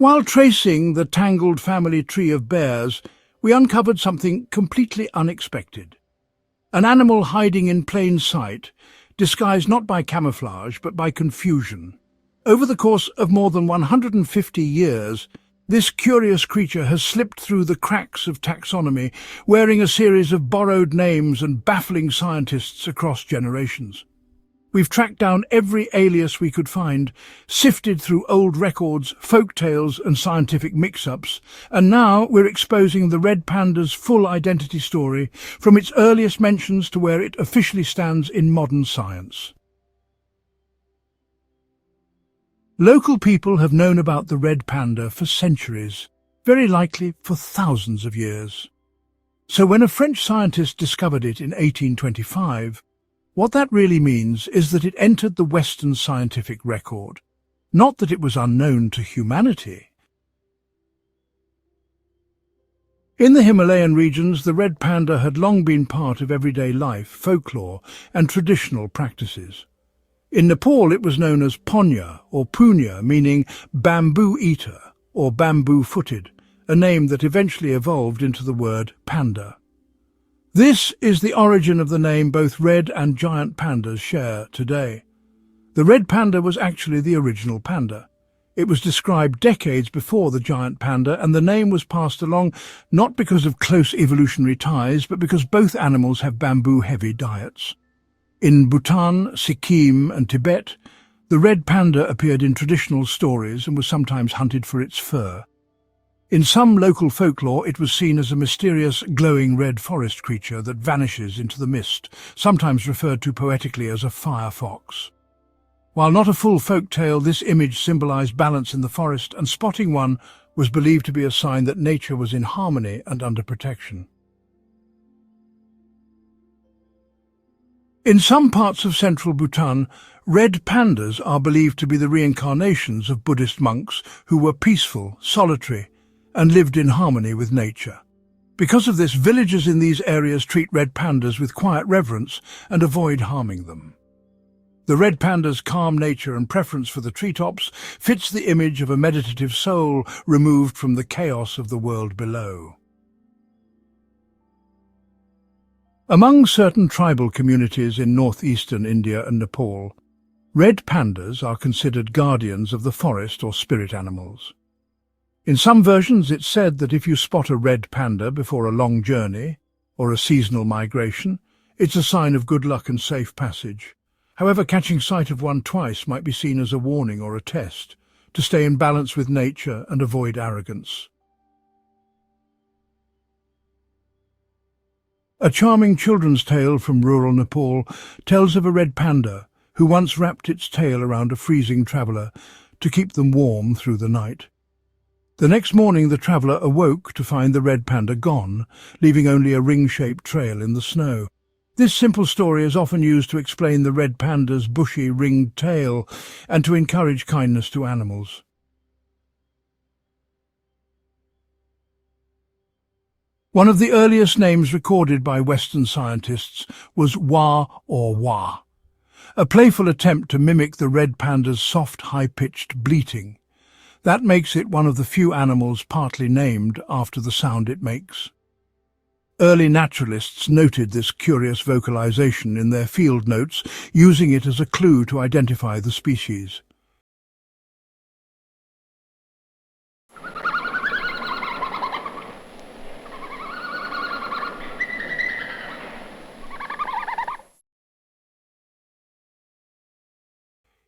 While tracing the tangled family tree of bears, we uncovered something completely unexpected. An animal hiding in plain sight, disguised not by camouflage but by confusion. Over the course of more than 150 years, this curious creature has slipped through the cracks of taxonomy, wearing a series of borrowed names and baffling scientists across generations. We've tracked down every alias we could find, sifted through old records, folk tales and scientific mix-ups, and now we're exposing the red panda's full identity story, from its earliest mentions to where it officially stands in modern science. Local people have known about the red panda for centuries, very likely for thousands of years. So when a French scientist discovered it in 1825, what that really means is that it entered the Western scientific record, not that it was unknown to humanity. In the Himalayan regions, the red panda had long been part of everyday life, folklore, and traditional practices. In Nepal, it was known as Ponya or Punya, meaning bamboo eater or bamboo-footed, a name that eventually evolved into the word panda. This is the origin of the name both red and giant pandas share today. The red panda was actually the original panda. It was described decades before the giant panda, and the name was passed along not because of close evolutionary ties, but because both animals have bamboo-heavy diets. In Bhutan, Sikkim and Tibet, the red panda appeared in traditional stories and was sometimes hunted for its fur. In some local folklore, it was seen as a mysterious, glowing red forest creature that vanishes into the mist, sometimes referred to poetically as a fire fox. While not a full folk tale, this image symbolized balance in the forest, and spotting one was believed to be a sign that nature was in harmony and under protection. In some parts of central Bhutan, red pandas are believed to be the reincarnations of Buddhist monks who were peaceful, solitary, and lived in harmony with nature. Because of this, villagers in these areas treat red pandas with quiet reverence and avoid harming them. The red panda's calm nature and preference for the treetops fits the image of a meditative soul removed from the chaos of the world below. Among certain tribal communities in northeastern India and Nepal, red pandas are considered guardians of the forest or spirit animals. In some versions, it's said that if you spot a red panda before a long journey or a seasonal migration, it's a sign of good luck and safe passage. However, catching sight of one twice might be seen as a warning or a test to stay in balance with nature and avoid arrogance. A charming children's tale from rural Nepal tells of a red panda who once wrapped its tail around a freezing traveller to keep them warm through the night. The next morning the traveller awoke to find the red panda gone, leaving only a ring-shaped trail in the snow. This simple story is often used to explain the red panda's bushy, ringed tail and to encourage kindness to animals. One of the earliest names recorded by Western scientists was Wa or Wa, a playful attempt to mimic the red panda's soft, high-pitched bleating. That makes it one of the few animals partly named after the sound it makes. Early naturalists noted this curious vocalization in their field notes, using it as a clue to identify the species.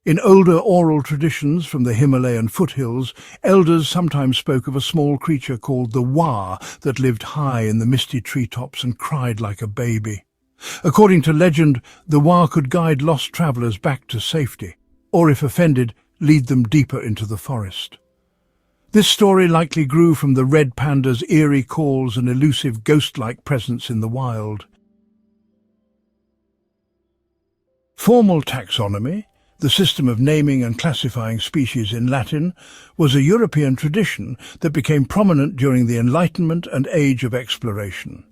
In older oral traditions from the Himalayan foothills, elders sometimes spoke of a small creature called the Wa that lived high in the misty treetops and cried like a baby. According to legend, the Wa could guide lost travellers back to safety, or if offended, lead them deeper into the forest. This story likely grew from the red panda's eerie calls and elusive ghost-like presence in the wild. Formal taxonomy, the system of naming and classifying species in Latin, was a European tradition that became prominent during the Enlightenment and Age of Exploration.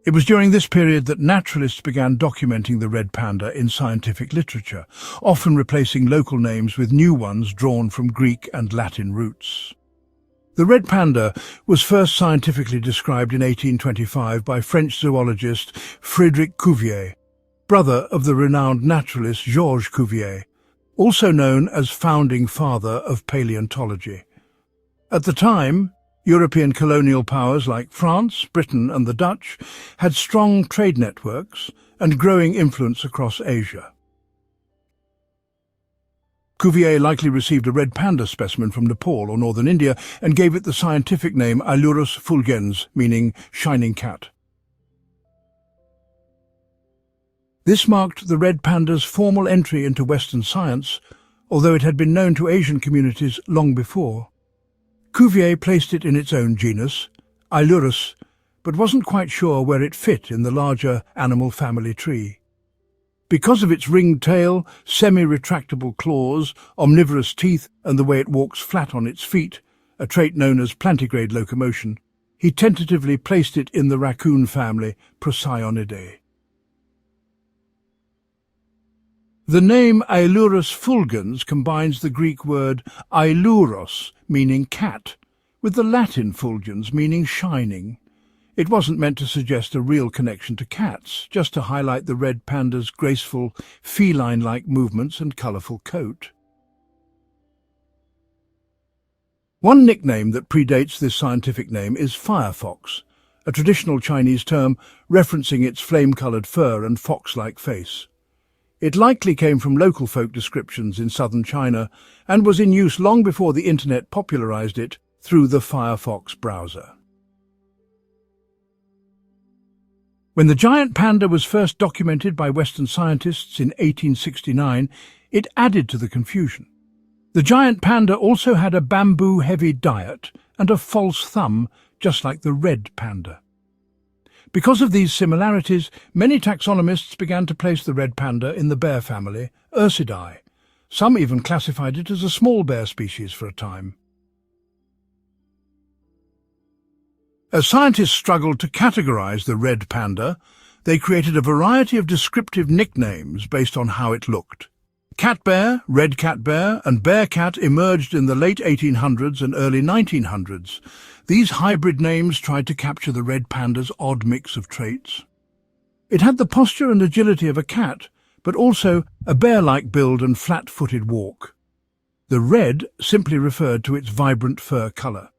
It was during this period that naturalists began documenting the red panda in scientific literature, often replacing local names with new ones drawn from Greek and Latin roots. The red panda was first scientifically described in 1825 by French zoologist Frédéric Cuvier, brother of the renowned naturalist Georges Cuvier, also known as founding father of paleontology. At the time, European colonial powers like France, Britain and the Dutch had strong trade networks and growing influence across Asia. Cuvier likely received a red panda specimen from Nepal or northern India and gave it the scientific name Ailurus fulgens, meaning shining cat. This marked the red panda's formal entry into Western science, although it had been known to Asian communities long before. Cuvier placed it in its own genus, Ailurus, but wasn't quite sure where it fit in the larger animal family tree. Because of its ringed tail, semi-retractable claws, omnivorous teeth and the way it walks flat on its feet, a trait known as plantigrade locomotion, he tentatively placed it in the raccoon family Procyonidae. The name Ailurus fulgens combines the Greek word ailuros, meaning cat, with the Latin fulgens, meaning shining. It wasn't meant to suggest a real connection to cats, just to highlight the red panda's graceful, feline-like movements and colourful coat. One nickname that predates this scientific name is firefox, a traditional Chinese term referencing its flame-coloured fur and fox-like face. It likely came from local folk descriptions in southern China and was in use long before the internet popularised it through the Firefox browser. When the giant panda was first documented by Western scientists in 1869, it added to the confusion. The giant panda also had a bamboo-heavy diet and a false thumb, just like the red panda. Because of these similarities, many taxonomists began to place the red panda in the bear family, Ursidae. Some even classified it as a small bear species for a time. As scientists struggled to categorize the red panda, they created a variety of descriptive nicknames based on how it looked. Cat bear, red cat bear, and bear cat emerged in the late 1800s and early 1900s. These hybrid names tried to capture the red panda's odd mix of traits. It had the posture and agility of a cat, but also a bear-like build and flat-footed walk. The red simply referred to its vibrant fur colour.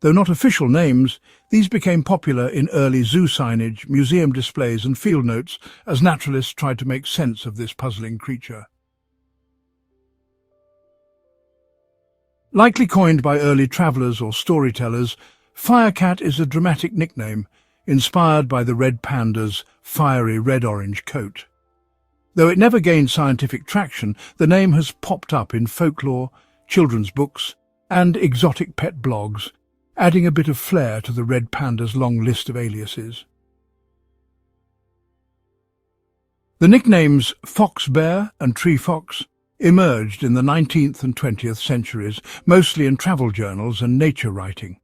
Though not official names, these became popular in early zoo signage, museum displays and field notes as naturalists tried to make sense of this puzzling creature. Likely coined by early travellers or storytellers, Firecat is a dramatic nickname inspired by the red panda's fiery red-orange coat. Though it never gained scientific traction, the name has popped up in folklore, children's books and exotic pet blogs, adding a bit of flair to the red panda's long list of aliases. The nicknames fox bear and tree fox emerged in the 19th and 20th centuries, mostly in travel journals and nature writing.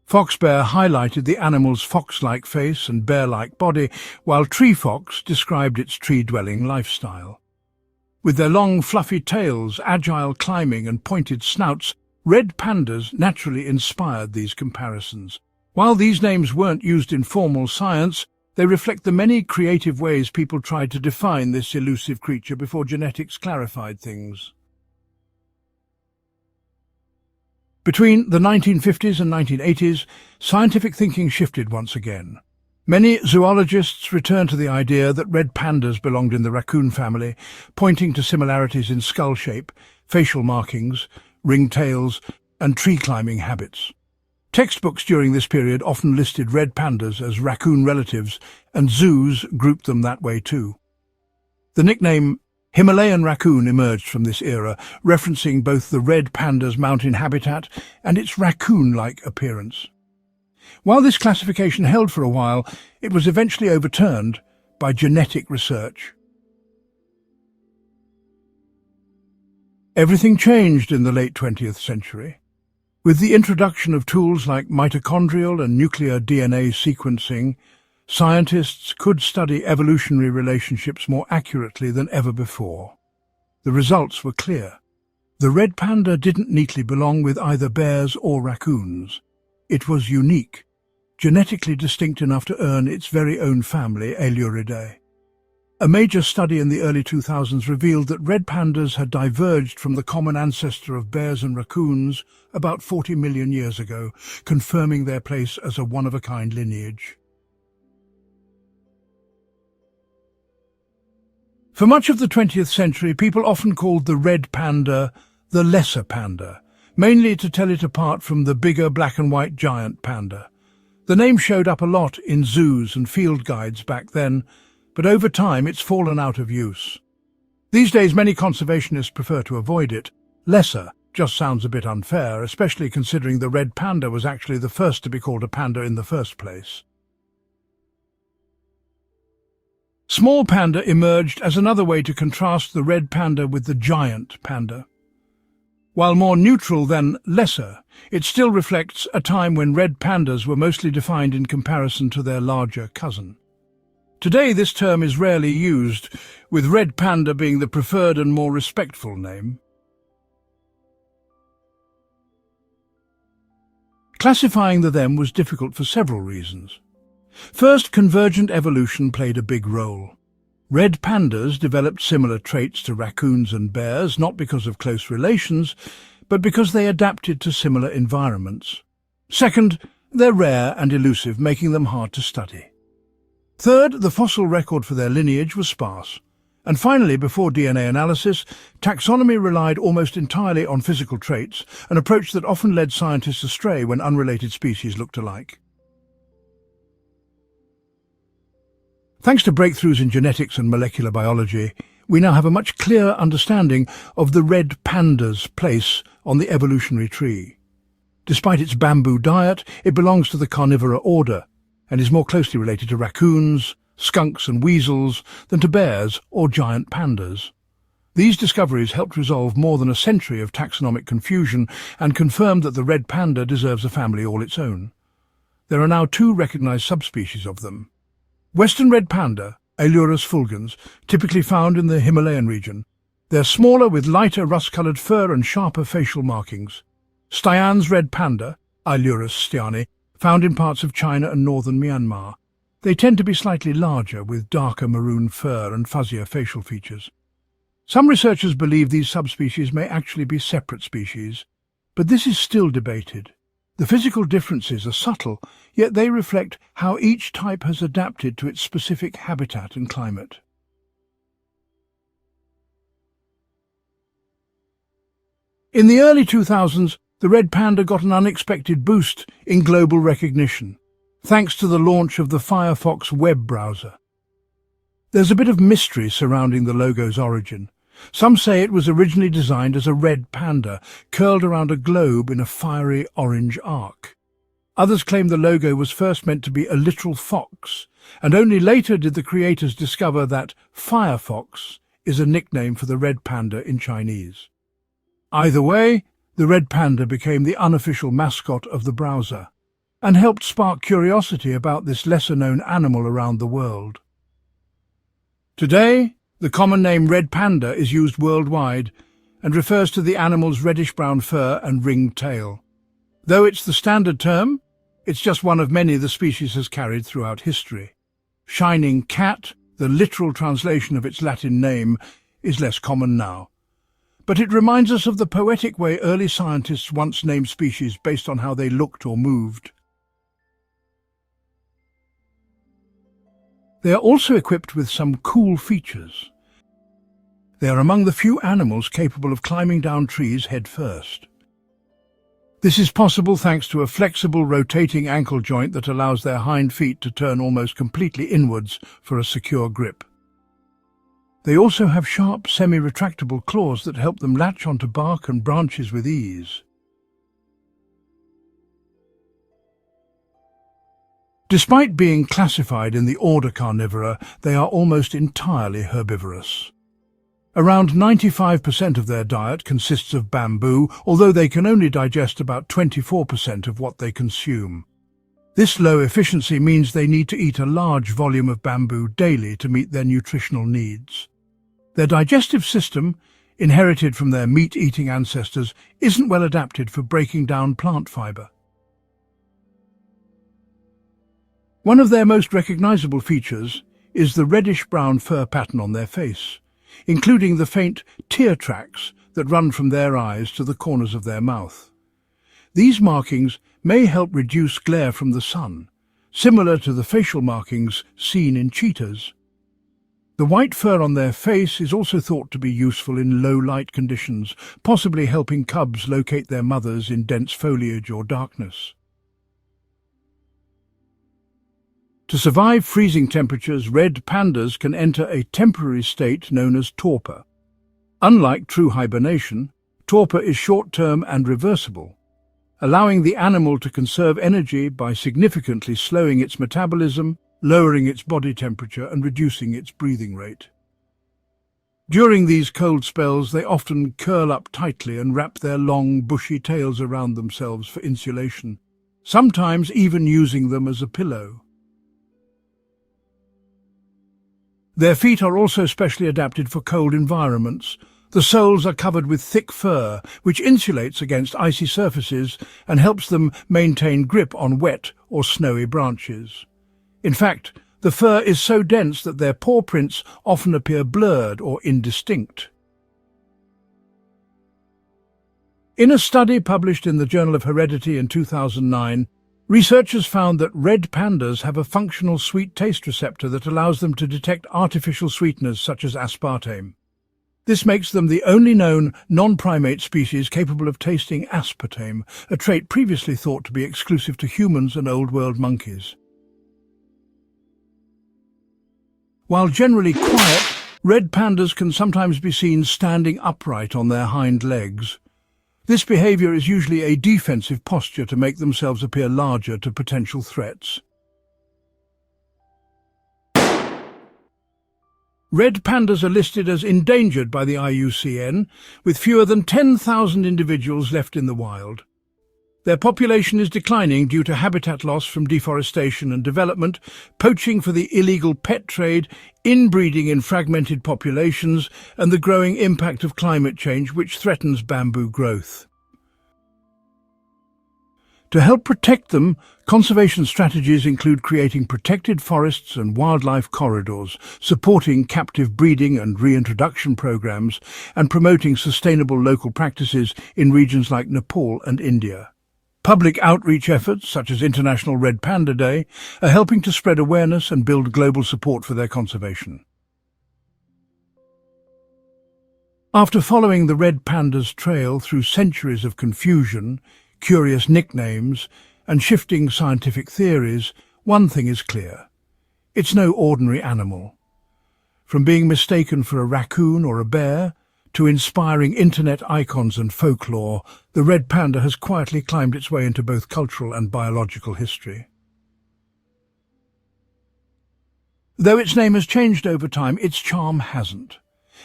Fox bear highlighted the animal's fox-like face and bear-like body, while tree fox described its tree-dwelling lifestyle. With their long, fluffy tails, agile climbing and pointed snouts, red pandas naturally inspired these comparisons. While these names weren't used in formal science, they reflect the many creative ways people tried to define this elusive creature before genetics clarified things. Between the 1950s and 1980s, scientific thinking shifted once again. Many zoologists returned to the idea that red pandas belonged in the raccoon family, pointing to similarities in skull shape, facial markings, ringed tails, and tree-climbing habits. Textbooks during this period often listed red pandas as raccoon relatives, and zoos grouped them that way too. The nickname Himalayan raccoon emerged from this era, referencing both the red panda's mountain habitat and its raccoon-like appearance. While this classification held for a while, it was eventually overturned by genetic research. Everything changed in the late 20th century. With the introduction of tools like mitochondrial and nuclear DNA sequencing, scientists could study evolutionary relationships more accurately than ever before. The results were clear. The red panda didn't neatly belong with either bears or raccoons. It was unique, genetically distinct enough to earn its very own family, Ailuridae. A major study in the early 2000s revealed that red pandas had diverged from the common ancestor of bears and raccoons about 40 million years ago, confirming their place as a one-of-a-kind lineage. For much of the 20th century, people often called the red panda the lesser panda, mainly to tell it apart from the bigger black and white giant panda. The name showed up a lot in zoos and field guides back then, but over time it's fallen out of use. These days many conservationists prefer to avoid it. Lesser just sounds a bit unfair, especially considering the red panda was actually the first to be called a panda in the first place. Small panda emerged as another way to contrast the red panda with the giant panda. While more neutral than lesser, it still reflects a time when red pandas were mostly defined in comparison to their larger cousin. Today this term is rarely used, with red panda being the preferred and more respectful name. Classifying them was difficult for several reasons. First, convergent evolution played a big role. Red pandas developed similar traits to raccoons and bears, not because of close relations, but because they adapted to similar environments. Second, they're rare and elusive, making them hard to study. Third, the fossil record for their lineage was sparse. And finally, before DNA analysis, taxonomy relied almost entirely on physical traits, an approach that often led scientists astray when unrelated species looked alike. Thanks to breakthroughs in genetics and molecular biology, we now have a much clearer understanding of the red panda's place on the evolutionary tree. Despite its bamboo diet, it belongs to the carnivora order and is more closely related to raccoons, skunks and weasels than to bears or giant pandas. These discoveries helped resolve more than a century of taxonomic confusion and confirmed that the red panda deserves a family all its own. There are now 2 recognized subspecies of them. Western red panda, Ailurus fulgens, typically found in the Himalayan region. They're smaller with lighter rust-colored fur and sharper facial markings. Styan's red panda, Ailurus styani, found in parts of China and northern Myanmar. They tend to be slightly larger, with darker maroon fur and fuzzier facial features. Some researchers believe these subspecies may actually be separate species, but this is still debated. The physical differences are subtle, yet they reflect how each type has adapted to its specific habitat and climate. In the early 2000s, the red panda got an unexpected boost in global recognition, thanks to the launch of the Firefox web browser. There's a bit of mystery surrounding the logo's origin. Some say it was originally designed as a red panda, curled around a globe in a fiery orange arc. Others claim the logo was first meant to be a literal fox, and only later did the creators discover that Firefox is a nickname for the red panda in Chinese. Either way, the red panda became the unofficial mascot of the browser, and helped spark curiosity about this lesser-known animal around the world. Today, the common name red panda is used worldwide and refers to the animal's reddish-brown fur and ringed tail. Though it's the standard term, it's just one of many the species has carried throughout history. Shining cat, the literal translation of its Latin name, is less common now. But it reminds us of the poetic way early scientists once named species based on how they looked or moved. They are also equipped with some cool features. They are among the few animals capable of climbing down trees head first. This is possible thanks to a flexible rotating ankle joint that allows their hind feet to turn almost completely inwards for a secure grip. They also have sharp, semi-retractable claws that help them latch onto bark and branches with ease. Despite being classified in the order Carnivora, they are almost entirely herbivorous. Around 95% of their diet consists of bamboo, although they can only digest about 24% of what they consume. This low efficiency means they need to eat a large volume of bamboo daily to meet their nutritional needs. Their digestive system inherited from their meat-eating ancestors, isn't well adapted for breaking down plant fibre. One of their most recognizable features is the reddish-brown fur pattern on their face, including the faint tear tracks that run from their eyes to the corners of their mouth. These markings may help reduce glare from the sun, similar to the facial markings seen in cheetahs. The white fur on their face is also thought to be useful in low-light conditions, possibly helping cubs locate their mothers in dense foliage or darkness. To survive freezing temperatures, red pandas can enter a temporary state known as torpor. Unlike true hibernation, torpor is short-term and reversible, allowing the animal to conserve energy by significantly slowing its metabolism, lowering its body temperature and reducing its breathing rate. During these cold spells, they often curl up tightly and wrap their long, bushy tails around themselves for insulation, sometimes even using them as a pillow. Their feet are also specially adapted for cold environments. The soles are covered with thick fur, which insulates against icy surfaces and helps them maintain grip on wet or snowy branches. In fact, the fur is so dense that their paw prints often appear blurred or indistinct. In a study published in the Journal of Heredity in 2009, researchers found that red pandas have a functional sweet taste receptor that allows them to detect artificial sweeteners such as aspartame. This makes them the only known non-primate species capable of tasting aspartame, a trait previously thought to be exclusive to humans and Old World monkeys. While generally quiet, red pandas can sometimes be seen standing upright on their hind legs. This behavior is usually a defensive posture to make themselves appear larger to potential threats. Red pandas are listed as endangered by the IUCN, with fewer than 10,000 individuals left in the wild. Their population is declining due to habitat loss from deforestation and development, poaching for the illegal pet trade, inbreeding in fragmented populations, and the growing impact of climate change, which threatens bamboo growth. To help protect them, conservation strategies include creating protected forests and wildlife corridors, supporting captive breeding and reintroduction programs, and promoting sustainable local practices in regions like Nepal and India. Public outreach efforts, such as International Red Panda Day, are helping to spread awareness and build global support for their conservation. After following the red panda's trail through centuries of confusion, curious nicknames, and shifting scientific theories, one thing is clear. It's no ordinary animal. From being mistaken for a raccoon or a bear, to inspiring internet icons and folklore, the red panda has quietly climbed its way into both cultural and biological history. Though its name has changed over time, its charm hasn't.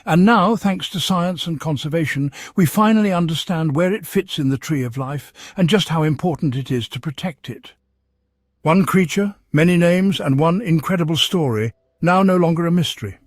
And now, thanks to science and conservation, we finally understand where it fits in the tree of life and just how important it is to protect it. One creature, many names, and one incredible story, now no longer a mystery.